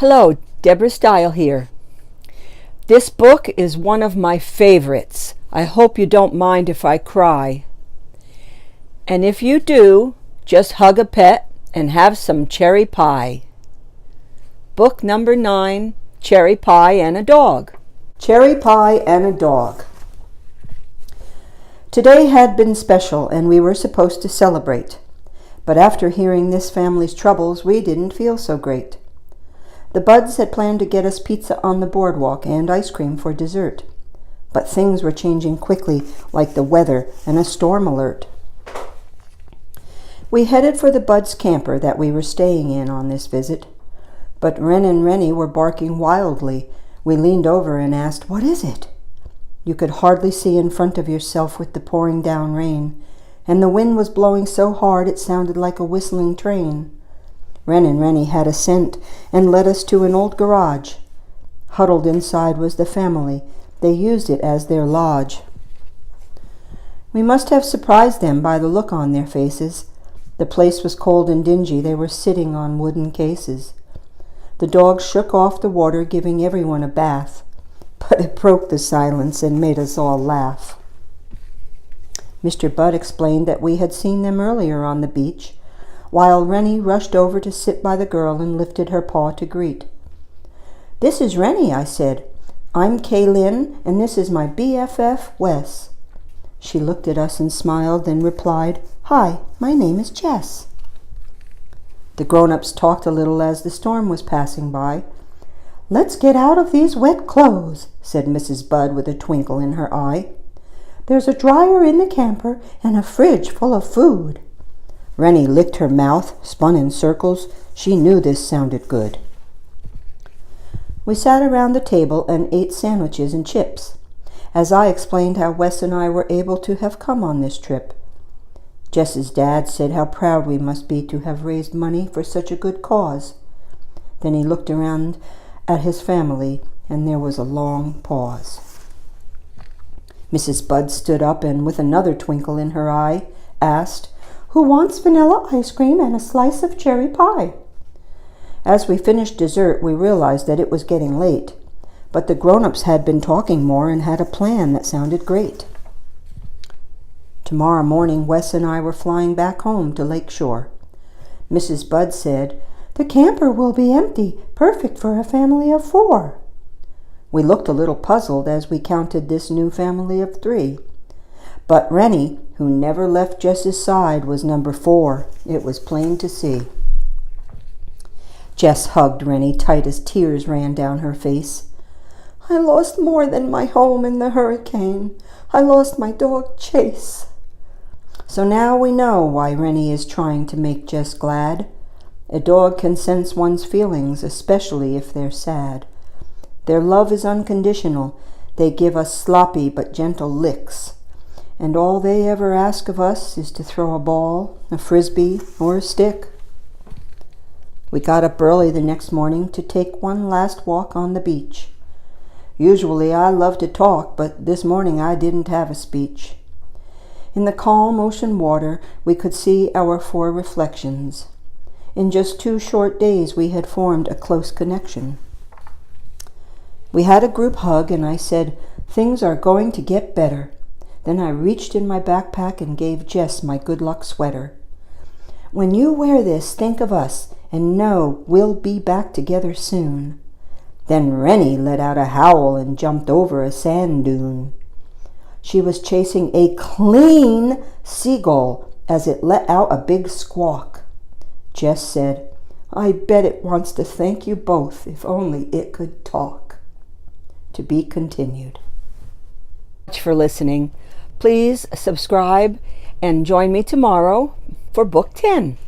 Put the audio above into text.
Hello, Deborah Style here. This book is one of my favorites. I hope you don't mind if I cry. And if you do, just hug a pet and have some cherry pie. Book number 9, Cherry Pie and a Dog. Cherry Pie and a Dog. Today had been special and we were supposed to celebrate. But after hearing this family's troubles, we didn't feel so great. The Buds had planned to get us pizza on the boardwalk and ice cream for dessert. But things were changing quickly, like the weather and a storm alert. We headed for the Buds' camper that we were staying in on this visit. But Ren and Rennie were barking wildly. We leaned over and asked, "What is it?" You could hardly see in front of yourself with the pouring down rain, and the wind was blowing so hard it sounded like a whistling train. Ren and Rennie had a scent and led us to an old garage. Huddled inside was the family. They used it as their lodge. We must have surprised them by the look on their faces. The place was cold and dingy. They were sitting on wooden cases. The dog shook off the water, giving everyone a bath. But it broke the silence and made us all laugh. Mr. Bud explained that we had seen them earlier on the beach, while Rennie rushed over to sit by the girl and lifted her paw to greet. "This is Rennie," I said. "I'm Kaylin, and this is my BFF, Wes." She looked at us and smiled, then replied, "Hi, my name is Jess." The grown-ups talked a little as the storm was passing by. "Let's get out of these wet clothes," said Mrs. Bud with a twinkle in her eye. "There's a dryer in the camper and a fridge full of food." Rennie licked her mouth, spun in circles. She knew this sounded good. We sat around the table and ate sandwiches and chips, as I explained how Wes and I were able to have come on this trip. Jess's dad said how proud we must be to have raised money for such a good cause. Then he looked around at his family, and there was a long pause. Mrs. Bud stood up and, with another twinkle in her eye, asked, "Who wants vanilla ice cream and a slice of cherry pie?" As we finished dessert, we realized that it was getting late, but the grown-ups had been talking more and had a plan that sounded great. Tomorrow morning, Wes and I were flying back home to Lakeshore. Mrs. Bud said, "The camper will be empty, perfect for a family of 4. We looked a little puzzled as we counted this new family of 3. But Rennie, who never left Jess's side, was number 4. It was plain to see. Jess hugged Rennie tight as tears ran down her face. "I lost more than my home in the hurricane. I lost my dog, Chase." So now we know why Rennie is trying to make Jess glad. A dog can sense one's feelings, especially if they're sad. Their love is unconditional. They give us sloppy but gentle licks. And all they ever ask of us is to throw a ball, a frisbee, or a stick. We got up early the next morning to take one last walk on the beach. Usually I love to talk, but this morning I didn't have a speech. In the calm ocean water, we could see our 4 reflections. In just 2 short days, we had formed a close connection. We had a group hug, and I said, "Things are going to get better." Then I reached in my backpack and gave Jess my good luck sweater. "When you wear this, think of us, and know we'll be back together soon." Then Rennie let out a howl and jumped over a sand dune. She was chasing a clean seagull as it let out a big squawk. Jess said, "I bet it wants to thank you both, if only it could talk." To be continued. Thanks for listening. Please subscribe and join me tomorrow for Book 10.